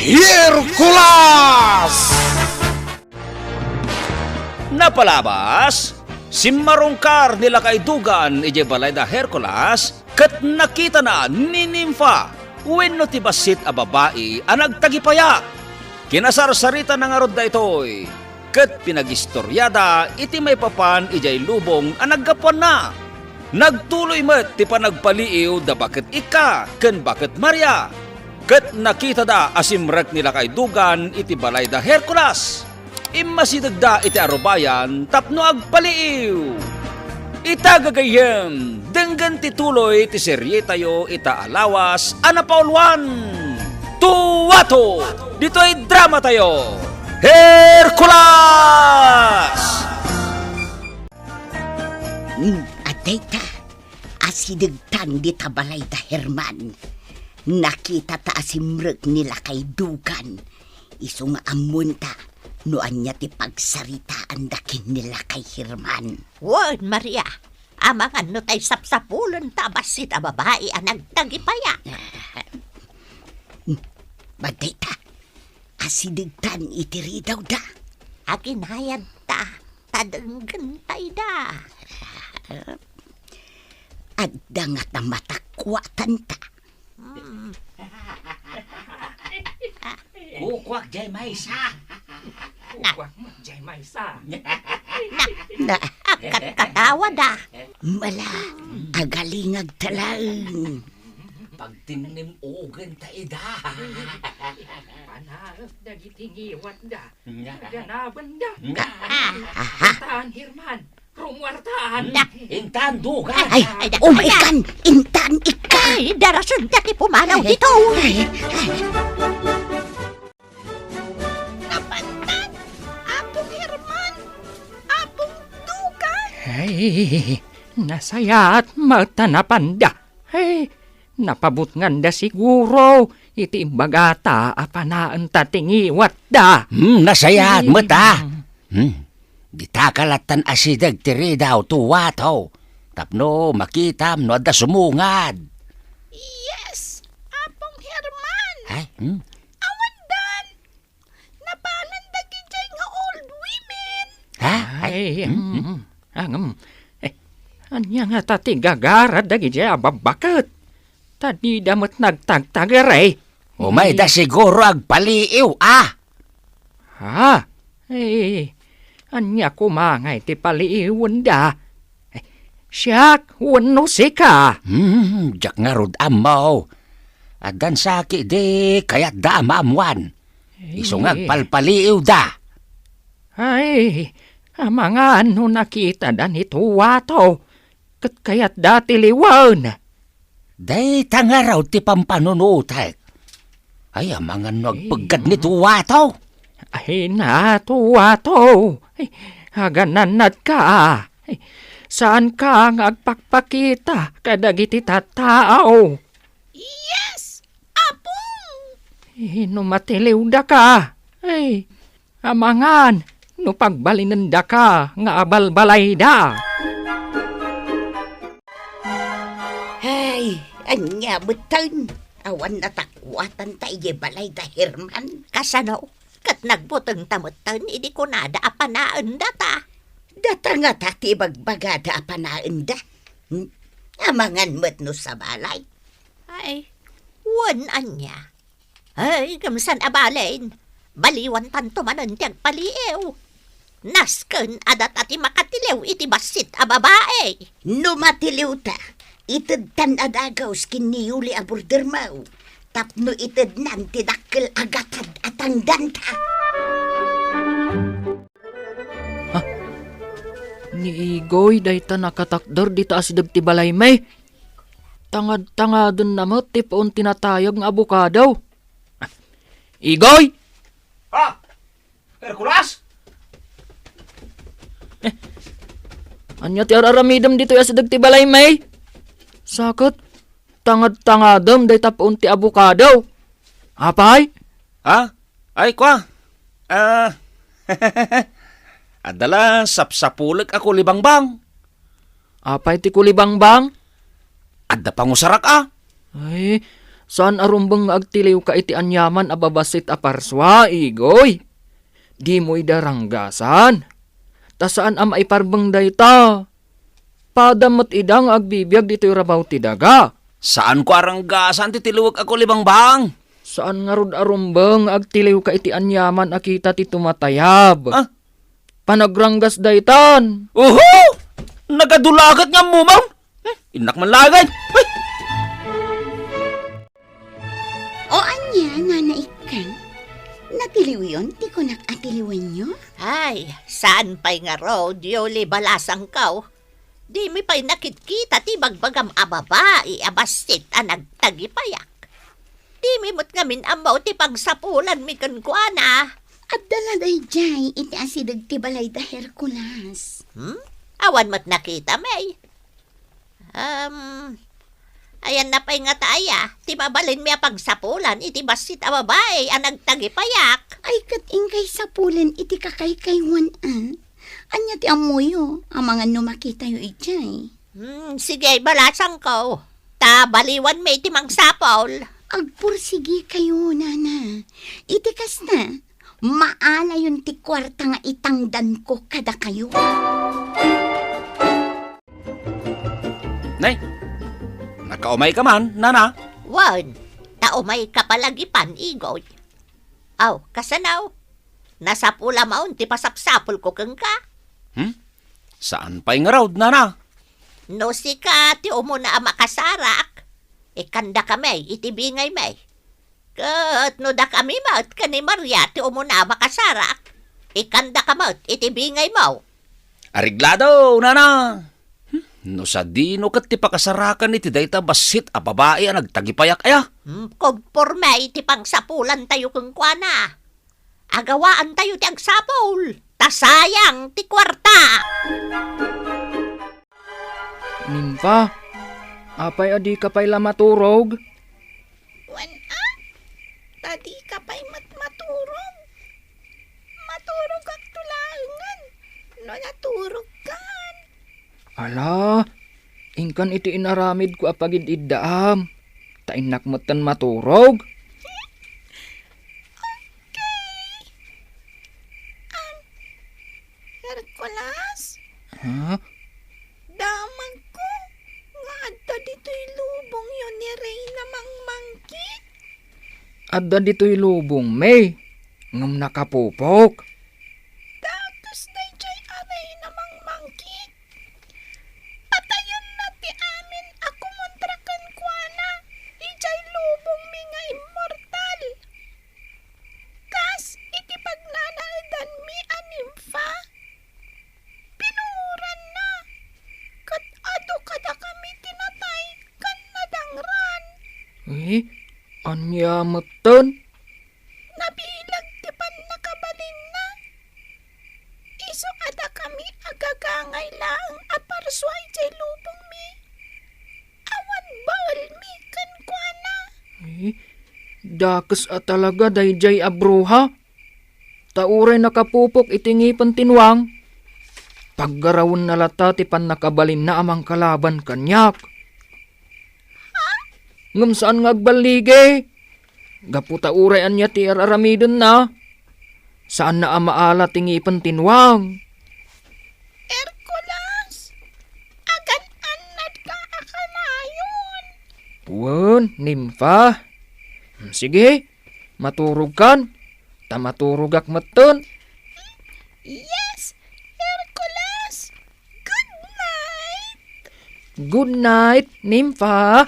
Hercules! Napalabas, si marungkar nila kaidugan ije balay da Hercules kat nakita na ni Nympha wenno ti basit a babae a nagtagipaya. Kinasarsarita na nga rod da itoy kat pinagistoryada iti may papan ijay lubong a naggapuan na. Nagtuloy met ti panagpaliiw da bakit ika ken bakit Maria. Ket nakita da asimrek nila kaidugan iti balay da Hercules. Immasidagda iti arubayan tapno agpaliiw. Itagagayem denggan tituloy ti serye tayo ita alawas anapaulwan. Tuwato! Dito'y drama tayo. Hercules! Adayta, asidagtan di tabalay da Herman. Nakita ta asimrek nila kay dugan. Iso nga amunta, noan niya ti pagsaritaan dakin nila kay Herman. Wan, Maria, amangan no tay sapsapulan tabasit a babae a nagtagipaya. Badayta, asidagtan itiri daw da. Aginayad ta, tadenggan tay da. Adda nga ta matakwatan ta. Kukwak jay maysa. Kukwak mo, jay maysa. Na, Akat katawa da. mala, agalingag talaang. Pagtinim ugan taida. Panaag nagitingiwat da. Ganaban da. Aha, Tahan Herman, rumwartaan. Intan dugan. ay, umaikan, intan ika. Ay, darasun dati pumanaw dito. Napantan, Apong Herman, Apong Dugan. Ay, nasaya at matanapan da. Ay, napabut nga siguro. Iti bagata apanaan tatingiwat da. Nasayad mo ta. Di takalatan asidag tiri daw tuwataw. Tapno makitam no da sumungad. Yes, Apong Herman. Ay, Awandan, napanan dagi jay nga old women. ha? Ay, anya nga tati gagarad dagi jay ababakat. Tadi damat nagtagtagaray. Umay da siguro agpaliiw, ah. Ha? Ay, anya kumangay ti paliiwan da. Siyak, wano sika. Jak nga rod amaw. Adan saki di kayat da maamuan. Iso nga agpalpaliiw da. Ay, mga ano nakita da ni tuwato. Kat kayat dati liwan. Day tanga raw ti pampanunutek. Ay, amangan nagpagkad ni tuwataw. Ay na, tuwato. Ay, hagananat ka. Ay, saan ka nga agpakpakita kadagiti tattao? Yes, Apong. Numatiliw da ka. Ay, amangan, no pagbalinan da ka nga abalbalay da. Ay, anya betan. Awan natakwatan tayo balay da Herman. Kasano, kat nagbutang tamutan, idi ko nada apanaan data. Data nga tati bagbagada apanaan da. Amangan mo't no sa balay. Ay, wan anya. Ay, gamsan abalain. Baliwan tanto manan tiyag paliew. Nasken adat ati makatilew iti basit a babae. Numatiliw ta. Itid tan adagaw skin ni Yuli aburdermaw. Tapno itid nan tidakkel agatad atang danta. Ni Igoy day ta nakatakdar di taas ti balay may. Tangad-tangadon namat ti paun tinatayag ng abukadaw. Igoy! Ha? Hercules? Anya ti araramidam dito ya sa ti balay may? Sakot, tangad-tangadam day ta paun ti abukadaw. Apay? Ha? Ay, kwa? Adala, sapsapulag ako libangbang. Apay ti kulibangbang? Adda pangusarak ah. Ay, Saan arumbang nga agtiliw ka iti anyaman a babasit a parswa, igoy? Di mo'y daranggasan. Ta saan am ay parbang dayta? Padamot idang agbibiyag dito'y rabaw ti daga. Saan ko aranggasan ti tiluwag ako libang bang? Saan nga rod arumbang agtiliw ka iti anyaman akita ti tumatayab? Ah? Panagranggas daytan. Uhu! Nagadulagat nga mo, ma'am. Inak man lagay. Ay! O anya, nanaikan. Natiliw yon, di ko nakatiliwan nyo. Ay, saan pa'y nga road, yoli balasang kaw? Di mi pa'y nakitkita ti bagbagam a babae a basit a nagtagipayak. Di mi mo't ngamin amaw ti pagsapulan mi kuana. At daladay jay, iti asidag ti balay da Hercules. Awan mo't nakita, may. Ayan na pa'y nga taaya, ti mabalin mi a pagsapulan, iti basit a babae a nagtagipayak. Ay kating kay sapulan iti kakaykaywan Anya ti amoyo, ang mga numakita yo ijay. Sige, balasang ko. Ta baliwan mi iti mangsapol. Agpursigi kayo, nana. Iti kas na, maala yun ti kwarta nga itangdan ko kada kayo. Nay, nakaumay ka man, nana. Wan, taumay ka palagipan, igoy. Aw, kasanaw. Nasa pula maun, ti pasapsapol ko kang ka. Saan pa'y nga raw, nana? No si ka, ti umuna ang makasarak. Ikanda kami, itibingay may. Kat no da kami maut ka ni Maria, ti umuna ang makasarak. Ikanda ka maut, itibingay mo. Ariglado, nana. No sa dino kat ti pakasarakan iti dayta basit a babae a nagtagipayak aya. Kung porme, iti pangsapulan tayo kung kuana. Agawaan tayo ti agsapol. Tasayang ti kwarta. Nimfa, apay adi ka pa'y lamaturog? Tadi ka pa'y maturog. Maturog at tulangan. No naturog kan. Ala, ingkan iti inaramid ko apagid iddaam. Tainak motan maturog. Hercules, Ha? damag ko. Nga adto dito'y lubong yun ni Reyna Mangmangkit. Adda dito'y lubong, May. Ngam nakapupok. Datos na jay aray na Mangmangkit. Patayan na ti amin ako montrakan kuana. Ijay lubong mi nga immortal. Kas iti pagnanaldan mi animfa. Pinuran na. Kat ado kada kami tinatay kan nadangran. Anya motan? Nabilag ti pan nakabalin na. Iso ada kami agagangay lang aparsway jay lubong mi. Awan baal mi kan kuana. Dakas at talaga dayjay abruha. Tauray nakapupok itingipan tinwang. Paggarawon na lata ti pan nakabalin na amang kalaban kanyak. Ngam saan nga agbalige? Gaputa urayan niya ti araramidon na. Saan na amaala tingipan tinwang? Hercules, agan anad ka akalayon. Wan, nimfa. Sige, maturog kan. Tamaturog ak maton. Yes, Hercules. Good night. Good night, nimfa.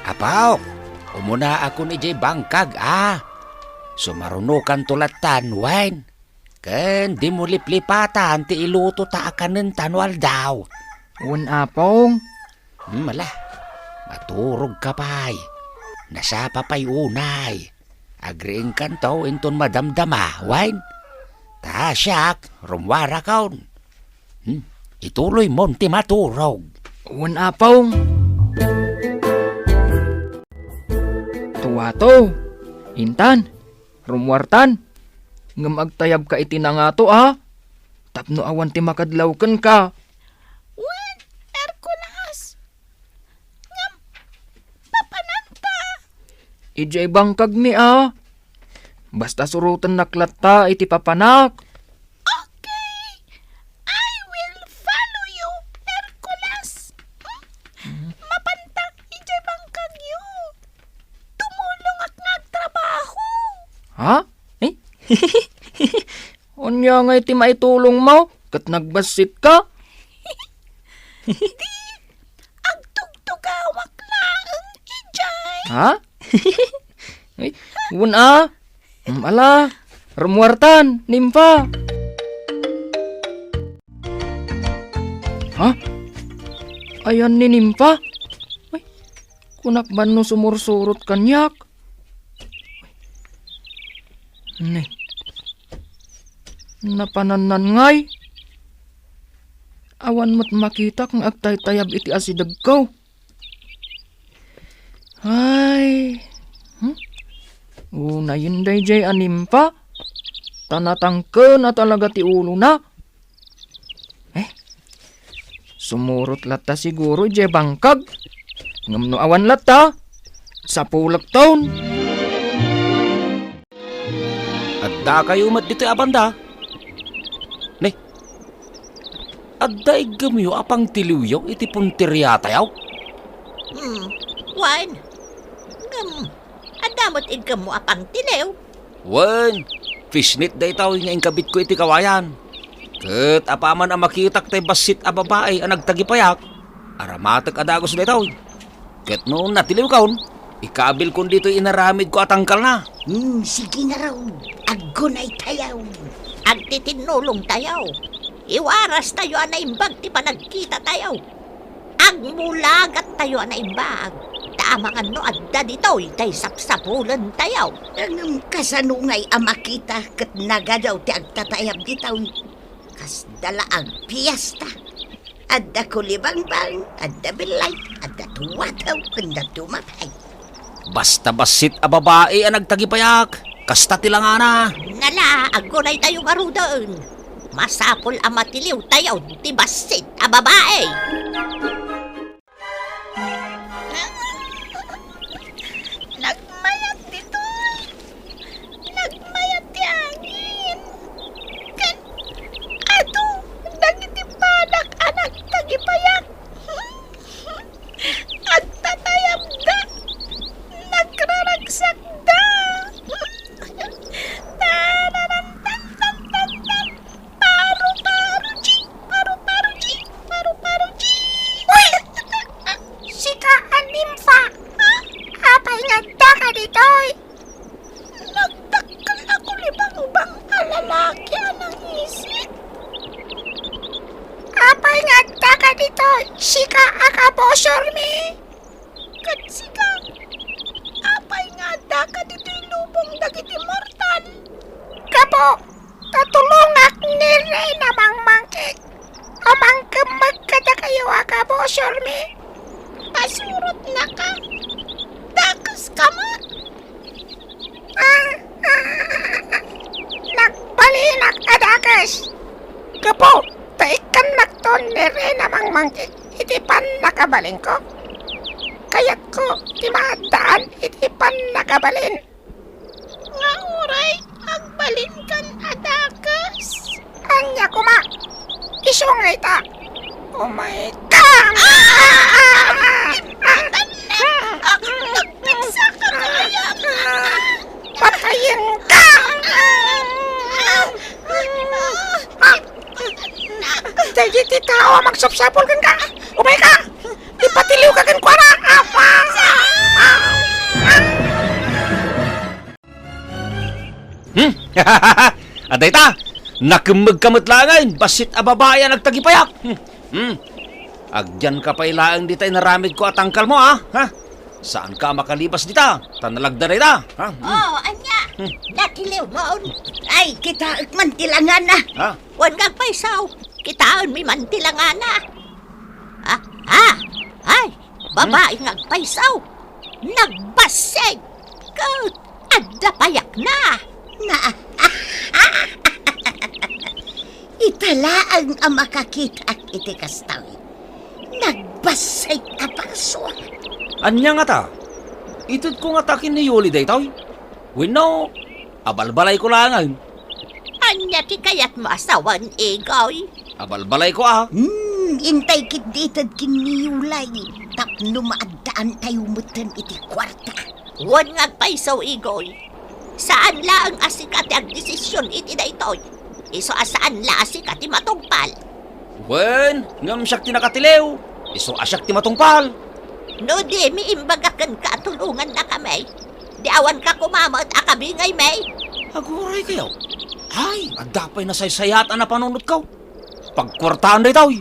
Apaw, umuna ako ni jay bangkag Sumarunukan tulatan, wine. Ken di mo liplipatan ti iluto ta akanen tanwal daw. Wan apong. Mala, maturog ka pa'y. Nasapa pa'y unay. Agriing kanto inton madamdama, wine. Tasyak, rumwara kaon. Ituloy mon ti maturog. Wan apong. Tuwato. Intan. Rumwartan. Ngam agtayab ka iti na nga to Tapno awan ti makadlawken ka. Wen, Hercules. Ngam ijay bangkag mi Basta surutan naklata iti papanak. Okay, I will follow you, Hercules. Mapantak, ijay bangkag yu. Tumulong at nagtrabaho. Ha? Eh? Unya nga iti maitulong mo, kat nagbasit ka? Ang tugtugawak laang ijay. Ha? Ay, una. Ala, remuartan, nimpa. Ha? Ayan ni nimpa. Ay, kunak ban no sumursurot kanyak. Ni. Napananan ngay. Awan mo't makita kung agtay-tayab iti asidag ko. Ay. Una yun day jay animpa. Tanatangken na talaga ti ulo na. Sumurot lata siguro jay bangkag. Ngamno awan lata. Sa pulak taon. Adda kayo mat dito abanda. Ne. Adda igamyo apang tiliwyaw iti puntirya tayaw. Wan. Adamot igam mo apang tilew. Wen, fishnet day taw nga ingkabit ko iti kawayan. Ket apaman ang makitak tay basit a babae ang nagtagipayak. Aramatek adagos day taw. Ket no natiliw kaon, ikabil kon dito inaramid ko atangkal na. Sige na raw. Agunay tayaw. Agtitinulong tayaw. Iwaras tayo anaimbag ti panagkita tayaw. Agmulagat tayo anaimbag. Tama nga no adda ditoy tay sapsapulan tayaw. Ang kasanungay amakita kat nagadaw ti agtatayab ditaw. Kas dala ang piyesta. Adda kulibangbang, adda bilay, adda tuwataw, kanda tumapay. Basta basit a babae ang nagtagipayak. Kasta tilangana. Nala, agunay tayo nga rudan. Masapol ang matiliw tayaw ti basit a babae. Nagmayat dito. Nagmayat ti angin. Kan, ato, nagitipadak anak tagipayak. At tatayam da. Nagraragsak da. Tararantantantantan. Paru-paru-chi. Paru-paru-chi. Paru-paru-chi. Uy! Sika animfa. Apay nagda ka ditoy. Nagdakkel ako libang-bang alalaki anang isip. Apay nagda ka ditoy. Sika akabosor mi. Kat sika. Apay nagda ka ditoy lubong dagiti mortal. Kapo, katulungak ni Rey namang mangkik. Amang kamagkada kayo akabosor mi. Pasurot na ka. Dakas ka mo. Nagbalinak adakas. Kapo, taikan nakton ni Rey namang mangkik. Iti pan nakabalin ko. Kayak ko, ti maadaan, iti pan nakabalin. Nga uray, agbalin kan adakas. Anya ko ma, isungay ta. Oh my God! Nagpiksa ka kaya patayin ka! Jadi ti tao magsapsapol kan ka! Umay ka! Ipatiliw ka kan kuara! Apa? Aday ta! Nakimag kamot langan, basit a babae ang nagtagipayak. Agyan ka pa ilaang di tayo naramid ko at tangkal mo, ha? Saan ka makalibas dita? Tanalagda na ita, ha? Anya, natiliw mo. Ay, kita mantilangan na. Ha? Wan kang paisaw, kitaan mi mantilangan na. Ay, babae ngagpaisaw. Nagbaseg. Kaut, adda payak na. Italaang ang makakita at iti kastawi. Nagbasay apakso. Anya nga ta? Itod ko nga takin ni Yuli daytoy. Wino, abalbalay ko lang ay. Anya ti kayat mo asawan, Igoy. Abalbalay ko ah. Intay kit ditad kiniyulay. Tapno maadaan tayo mutan iti kwarta. Wan nga paisaw, Igoy. Saan lang asikat ang desisyon iti daytoy? Iso asaan la asikat ti matungpal? Wen, ngam siyak ti nakatilew. Iso asyak ti matungpal. No di mi imbagakan ka tulungan na kami. Di awan ka kumamot akabingay, may. Aguray kayo. Ay, adapay na saysayatan na panunod ko. Pagkwartaan day tao.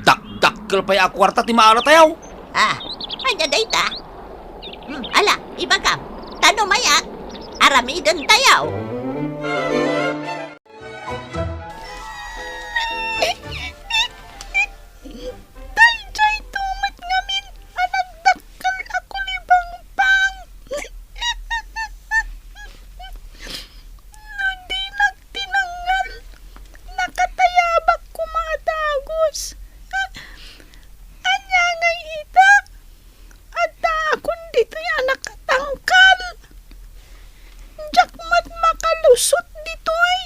Dakdakkel pa'y akwarta ti maala tayo. Anya dayta? Ala, ibagam. Tano mayat. Aramidon tayaw. Dayjay tumat ngamin. Anagdakkel ako libang pang. Hindi nagtinanggal. Nakatayabak ko mga dagos. Anya ngay itak. Adda akon dito'y anak katangkal. Jakmat makalusot dito'y.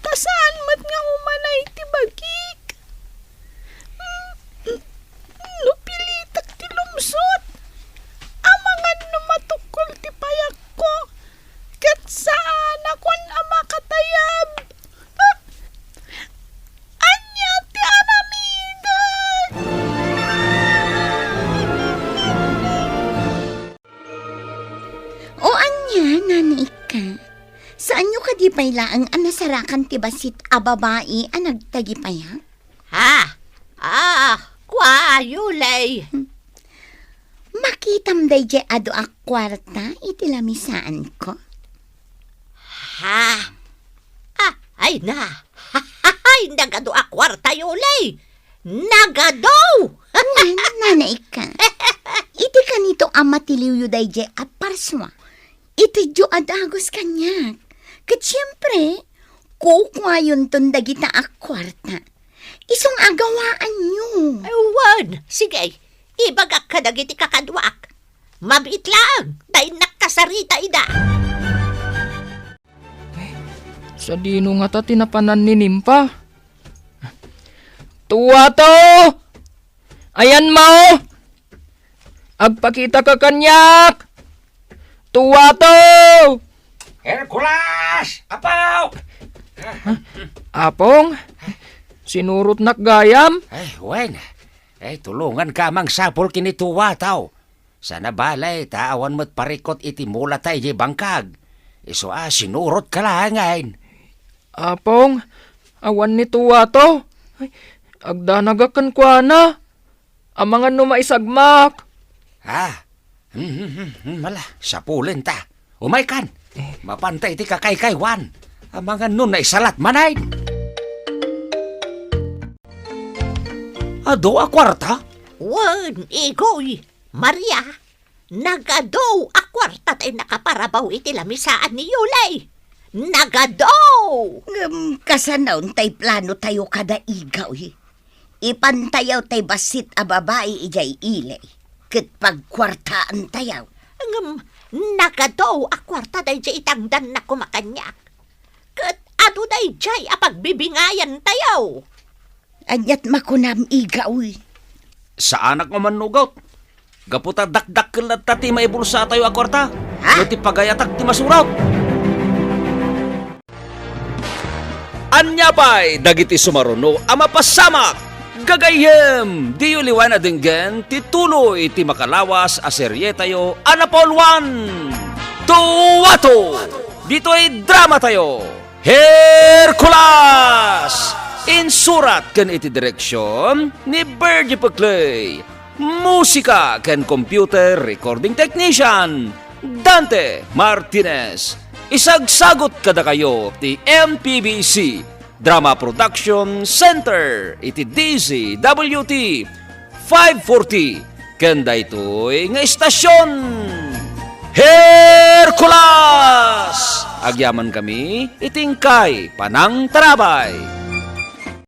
Tasaan mat nga umanay ti bagik. Lupilitak ti lumsot. Amangan no matukol ti payak ko. Kat saan akon ama katayab. Anya ti aramidan. O anya, nanay ka. Saan nyo ka di pailaang anasarakan ti basit a babae a nagtagipayak? Kwa, Yulay. Makitam day je ado a kwarta iti lamisaan ko. Ay na. Ay, nagado a kwarta, Yulay. Nagado! Nanay ka. Iti kanito a matiliw yu day je a parswa. Iti jo adagos kanyak. Kat siyempre, kukwayon ton dagita a kwarta. Isong agawaan nyo. Wan, sige. Ibagak ka dagiti kakadwak. Mabit lang. Dahil nakasarita ida. Sa dino nga ta tinapanan ni Nimpa. Tuwa to! Ayan mo! Agpakita ka kanyak! Tuwa to! Hercules! Apaw! Apong? Sinurot nak gayam? Ay, wen. Ay, tulungan ka mang sapol kinituwa tao. Sana balay, taawan mo't parikot iti mula tayo di bangkag. Iso sinurot ka lang ngayon. Apong, awan ni tuwa to. Ay, agdanagakan kwa na. Amangan no maisagmak. Mala, sapulin ta. Umay kan. Mapantay ti kakaykaywan. Amangan nun na isalat manay. Ado a kwarta? Wan, Igoy. Maria, nagado a kwarta tayo nakaparabaw iti lamisaan ni Yulay. Nagado! Kasanaon tay plano tayo kada igaw. Ipantayaw tay basit a babae ijay ilay. Kat pagkwartaan tayaw. Nagado a kwarta tayo jay itangdan na kumakanyak. Kat ado tayo jay a pagbibingayan tayaw. Anyat makunam igaw. Sa anak mo manugot. Gaputa dakdakkel na tati maibulsa tayo a kwarta. Yung ti pagayatak ti masuraw. Anya pa'y dagiti sumaruno ama pasamak. Gagayem, di uliwan na dinggen tituloy iti makalawas a serye tayo Anapol 1. Tuwato! Dito ay drama tayo. Hercules! Insurat ken iti direksyon ni Bergie Paclay. Musika ken computer recording technician Dante Martinez. Isagsagot kada kayo ti MPBC Drama Production Center iti DZWT 540 ken daytoy nga istasyon Hercules! Agyaman kami itingkay panang tarabay.